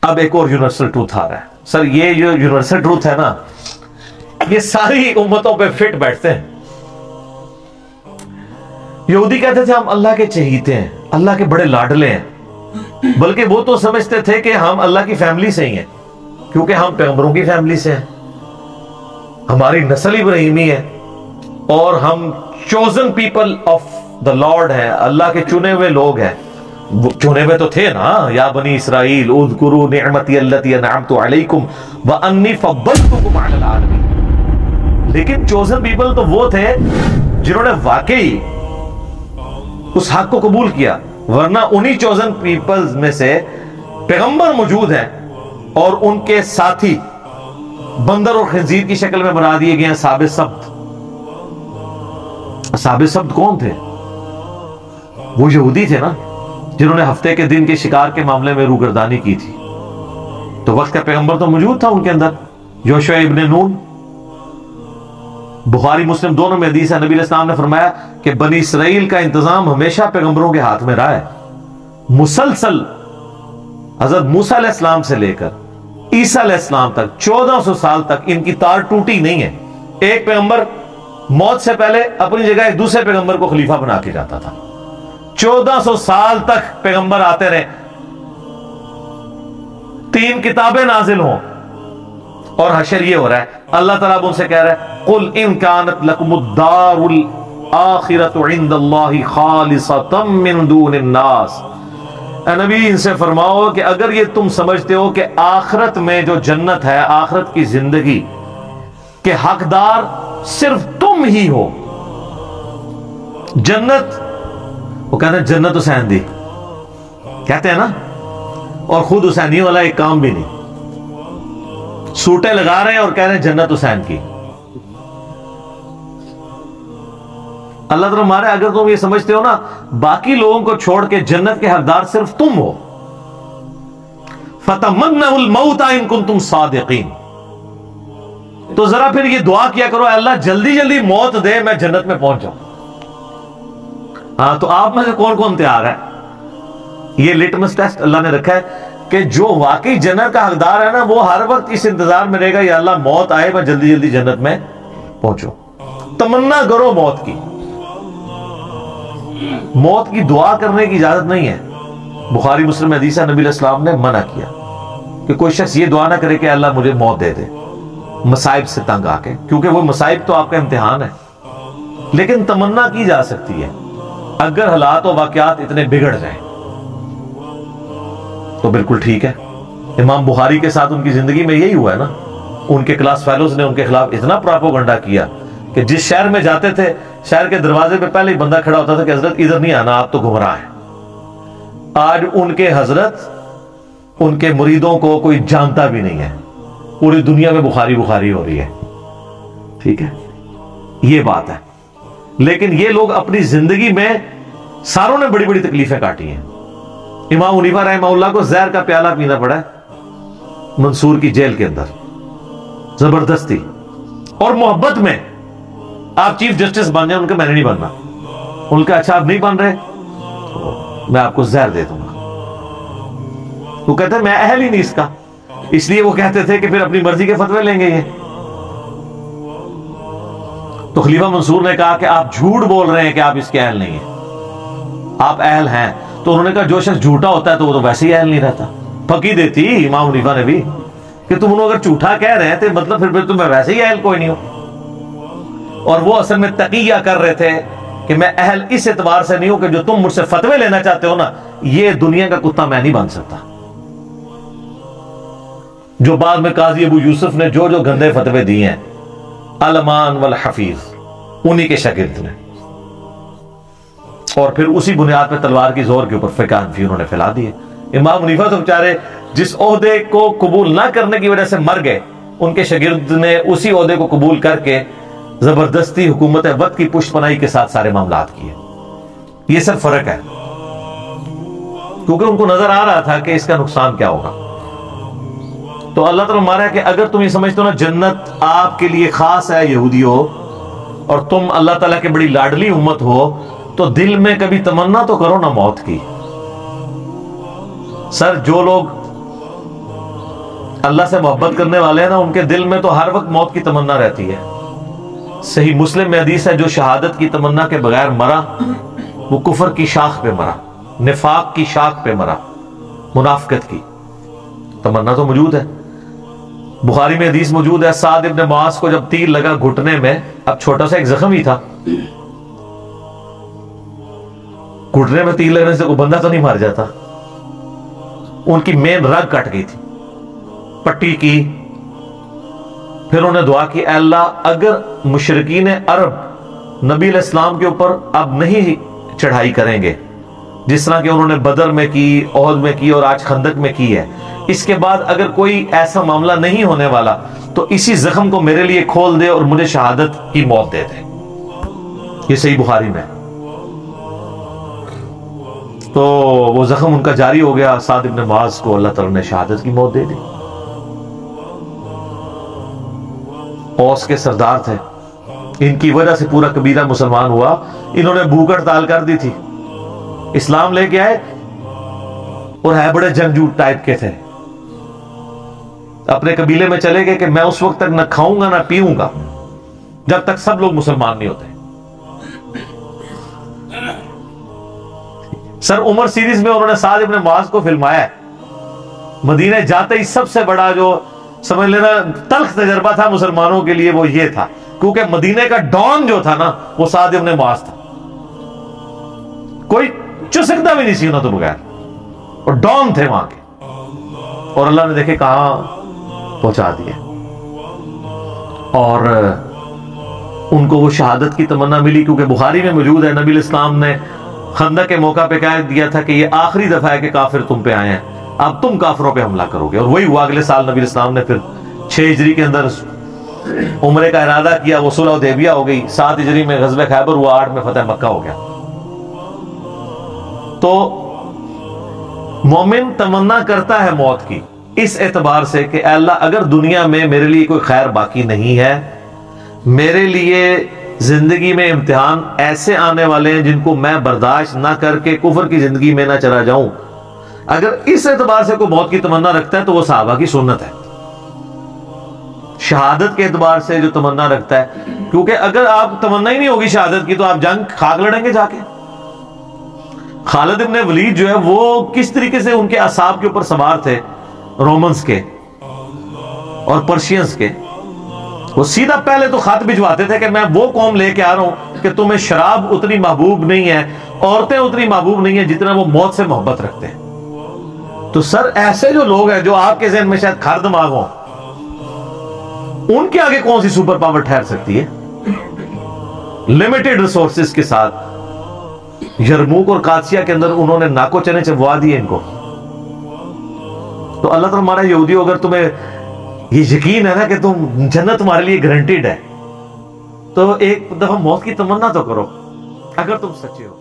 اب ایک اور یونیورسل ٹروتھ آ رہا ہے. سر یہ جو یونیورسل ٹروتھ ہے نا یہ ساری امتوں پہ فٹ بیٹھتے ہیں. یہودی کہتے تھے ہم اللہ کے چہیتے ہیں, اللہ کے بڑے لاڈلے ہیں, بلکہ وہ تو سمجھتے تھے کہ ہم اللہ کی فیملی سے ہی ہیں کیونکہ ہم پیغمبروں کی فیملی سے ہیں, ہماری نسل ابراہیمی ہے اور ہم chosen people of the lord ہیں, اللہ کے چنے ہوئے لوگ ہیں. چنے ہوئے تو تھے نا, یا بنی اسرائیل اذکروا نعمتی التی انعمت علیکم وانی فضلتکم علی العالمین. لیکن چوزن پیپل تو وہ تھے جنہوں نے واقعی اس حق کو قبول کیا, ورنہ انہی چوزن پیپلز میں سے پیغمبر موجود ہیں اور ان کے ساتھی بندر اور خنزیر کی شکل میں بنا دیے گئے ہیں اصحاب سبت. اصحاب سبت کون تھے؟ وہ یہودی تھے نا جنہوں نے ہفتے کے دن کے شکار کے معاملے میں روگردانی کی تھی. تو وقت کا پیغمبر تو موجود تھا ان کے اندر, یوشع ابن نون. بخاری مسلم دونوں میں حدیث ہے, نبی علیہ السلام نے فرمایا کہ بنی اسرائیل کا انتظام ہمیشہ پیغمبروں کے ہاتھ میں رہا ہے. مسلسل حضرت موسیٰ علیہ السلام سے لے کر عیسیٰ علیہ السلام تک 1400 سال تک ان کی تار ٹوٹی نہیں ہے. ایک پیغمبر موت سے پہلے اپنی جگہ ایک دوسرے پیغمبر کو خلیفہ بنا کے جاتا تھا. 1400 سال تک پیغمبر آتے رہے, 3 کتابیں نازل ہوں, اور حشر یہ ہو رہا ہے. اللہ تعالیٰ ان سے کہہ رہا ہے قُلْ إِن كَانَتْ لَكُمُ الدَّارُ الْآخِرَةُ عِنْدَ اللَّهِ خَالِصَةً مِّن دُونِ النَّاسِ. اے نبی ان سے فرماؤ کہ اگر یہ تم سمجھتے ہو کہ آخرت میں جو جنت ہے, آخرت کی زندگی کے حقدار صرف تم ہی ہو, جنت وہ کہتے ہیں جنت حسین دی کہتے ہیں نا, اور خود حسینی والا ایک کام بھی نہیں, سوٹیں لگا رہے ہیں اور کہہ رہے ہیں جنت حسین کی. اللہ تعالیٰ مارے اگر تم یہ سمجھتے ہو نا باقی لوگوں کو چھوڑ کے جنت کے حقدار صرف تم ہو, فَتَمَنَّوُا الْمَوْتَ إِن كُنتُمْ صَادِقِينَ, تو ذرا پھر یہ دعا کیا کرو, اے اللہ جلدی جلدی موت دے میں جنت میں پہنچ جاؤں. ہاں تو آپ میں سے کون کون تیار ہے؟ یہ لٹمس ٹیسٹ اللہ نے رکھا ہے کہ جو واقعی جنت کا حقدار ہے نا وہ ہر وقت اس انتظار میں رہے گا یا اللہ موت آئے میں جلدی جلدی جنت میں پہنچوں. تمنا کرو موت کی, موت کی دعا کرنے کی اجازت نہیں ہے. بخاری مسلم حدیث ہے, نبی علیہ السلام نے منع کیا کہ کوئی شخص یہ دعا نہ کرے کہ اللہ مجھے موت دے دے مصائب سے تنگ آ کے, کیونکہ وہ مصائب تو آپ کا امتحان ہے. لیکن تمنا کی جا سکتی ہے اگر حالات و واقعات اتنے بگڑ جائیں تو بالکل ٹھیک ہے. امام بخاری کے ساتھ ان کی زندگی میں یہی ہوا ہے نا, ان کے کلاس فیلوز نے ان کے خلاف اتنا پراپوگنڈا کیا کہ جس شہر میں جاتے تھے شہر کے دروازے پہ پہلے ہی بندہ کھڑا ہوتا تھا کہ حضرت ادھر نہیں آنا, آپ تو گمراہ ہیں. آج ان کے حضرت ان کے مریدوں کو کوئی جانتا بھی نہیں ہے, پوری دنیا میں بخاری بخاری ہو رہی ہے. ٹھیک ہے, یہ بات ہے. لیکن یہ لوگ اپنی زندگی میں ساروں نے بڑی بڑی تکلیفیں کاٹی ہیں. امام حنیفہ رحمہ اللہ کو زہر کا پیالہ پینا پڑا ہے منصور کی جیل کے اندر, زبردستی اور محبت میں. آپ چیف جسٹس بن جائیں, ان کا میں نے نہیں بننا. ان کا اچھا آپ نہیں بن رہے تو میں آپ کو زہر دے دوں گا. وہ کہتے ہیں میں اہل ہی نہیں اس کا, اس لیے وہ کہتے تھے کہ پھر اپنی مرضی کے فتوے لیں گے یہ. تو خلیفہ منصور نے کہا کہ آپ جھوٹ بول رہے ہیں کہ آپ اس کے اہل نہیں ہیں, آپ اہل ہیں. تو انہوں نے کہا جو شخص جھوٹا ہوتا ہے تو وہ تو ویسے ہی اہل نہیں رہتا. پھکی دیتی امام حنیفہ نے بھی کہ تم انہوں اگر جھوٹا کہہ رہے ہیں تو مطلب پھر تم ویسے ہی اہل کوئی نہیں ہو. اور وہ اصل میں تقیہ کر رہے تھے کہ میں اہل اس اعتبار سے نہیں ہوں کہ جو تم مجھ سے فتوے لینا چاہتے ہو نا, یہ دنیا کا کتا میں نہیں بن سکتا. جو بعد میں قاضی ابو یوسف نے جو جو گندے فتوے دیے ہیں, علمان والحفیظ, انہی کے شاگرد نے, اور پھر اسی بنیاد پہ تلوار کی زور کے اوپر فقہ حنفی انہوں نے پھیلا دیے. امام حنیفہ تو بیچارے جس عہدے کو قبول نہ کرنے کی وجہ سے مر گئے, ان کے شاگرد نے اسی عہدے کو قبول کر کے زبردستی حکومت وقت کی پشت پناہی کے ساتھ سارے معاملات کیے. یہ سب فرق ہے کیونکہ ان کو نظر آ رہا تھا کہ اس کا نقصان کیا ہوگا. تو اللہ تعالیٰ مارا کہ اگر تم یہ سمجھتے ہو نا جنت آپ کے لیے خاص ہے یہودیوں, اور تم اللہ تعالیٰ کے بڑی لاڈلی امت ہو, تو دل میں کبھی تمنا تو کرو نا موت کی. سر جو لوگ اللہ سے محبت کرنے والے ہیں نا، ان کے دل میں تو ہر وقت موت کی تمنا رہتی ہے۔ صحیح مسلم میں حدیث ہے، جو شہادت کی تمنا کے بغیر مرا وہ کفر کی شاخ پہ مرا، نفاق کی شاخ پہ مرا، منافقت کی تمنا تو موجود ہے۔ بخاری میں حدیث موجود ہے، سعد ابن معاذ کو جب تیر لگا گھٹنے میں، اب چھوٹا سا ایک زخم ہی تھا، گھٹنے میں تیر لگنے سے کوئی بندہ تو نہیں مار جاتا، ان کی مین رگ کٹ گئی تھی، پٹی کی۔ پھر انہوں نے دعا کی، اے اللہ اگر مشرکین عرب نبی علیہ السلام کے اوپر اب نہیں چڑھائی کریں گے جس طرح کہ انہوں نے بدر میں کی، احد میں کی اور آج خندق میں کی ہے، اس کے بعد اگر کوئی ایسا معاملہ نہیں ہونے والا تو اسی زخم کو میرے لیے کھول دے اور مجھے شہادت کی موت دے دے۔ یہ صحیح بخاری میں۔ تو وہ زخم ان کا جاری ہو گیا، سعد ابن معاذ کو اللہ تعالیٰ نے شہادت کی موت دے دی۔ اوس کے سردار تھے، ان کی وجہ سے پورا قبیلہ مسلمان ہوا، انہوں نے بھوک ہڑتال کر دی تھی، اسلام لے کے آئے اور ہے بڑے جنگجو ٹائپ کے تھے، اپنے قبیلے میں چلے گئے کہ میں اس وقت تک نہ کھاؤں گا نہ پیوں گا جب تک سب لوگ مسلمان نہیں ہوتے۔ سر عمر سیریز میں انہوں نے سعد ابن معاذ کو فلمایا ہے، مدینہ جاتے ہی سب سے بڑا جو سمجھ لینا تلخ تجربہ تھا مسلمانوں کے لیے وہ یہ تھا، کیونکہ مدینہ کا ڈان جو تھا نا وہ سعد ابن معاذ تھا، کوئی چسکتا بھی نہیں سی انہوں تو بغیر، اور ڈان تھے وہاں کے، اور اللہ نے دیکھے کہاں پہنچا دیا، اور ان کو وہ شہادت کی تمنا ملی، کیونکہ بخاری میں موجود ہے نبی علیہ السلام نے خندق کے موقع پہ کہہ دیا تھا کہ یہ آخری دفعہ ہے کہ کافر تم پہ آئے ہیں، اب تم کافروں پہ حملہ کرو گے، اور وہی ہوا۔ اگلے سال نبی علیہ السلام نے پھر 6 ہجری کے اندر عمرے کا ارادہ کیا، وہ صلح حدیبیہ ہو گئی، 7 ہجری میں غزوہ خیبر ہوا، 8 میں فتح مکہ ہو گیا۔ تو مومن تمنا کرتا ہے موت کی اس اعتبار سے کہ اے اللہ اگر دنیا میں میرے لیے کوئی خیر باقی نہیں ہے، میرے لیے زندگی میں امتحان ایسے آنے والے ہیں جن کو میں برداشت نہ کر کے کفر کی زندگی میں نہ چلا جاؤں، اگر اس اعتبار سے کوئی موت کی تمنا رکھتا ہے تو وہ صحابہ کی سنت ہے۔ شہادت کے اعتبار سے جو تمنا رکھتا ہے، کیونکہ اگر آپ تمنا ہی نہیں ہوگی شہادت کی تو آپ جنگ خاک لڑیں گے جا کے۔ خالد ابن ولید جو ہے وہ کس طریقے سے ان کے اعصاب کے اوپر سوار تھے، رومنز کے اور پرشینز کے، وہ سیدھا پہلے تو خط بھجواتے تھے کہ میں وہ قوم لے کے آ رہا ہوں کہ تمہیں شراب اتنی محبوب نہیں ہے، عورتیں اتنی محبوب نہیں ہیں جتنا وہ موت سے محبت رکھتے ہیں۔ تو سر ایسے جو لوگ ہیں جو آپ کے ذہن میں شاید کھر دماغ ہوں، ان کے آگے کون سی سپر پاور ٹھہر سکتی ہے؟ لمیٹڈ ریسورسز کے ساتھ یرموک اور قادسیہ کے اندر انہوں نے ناکو چنے چبوا دیے ان کو۔ تو اللہ تعالیٰ ہمارا یہودی ہو، اگر تمہیں یہ یقین ہے نا کہ تم جنت تمہارے لیے گارنٹیڈ ہے تو ایک دفعہ موت کی تمنا تو کرو اگر تم سچے ہو۔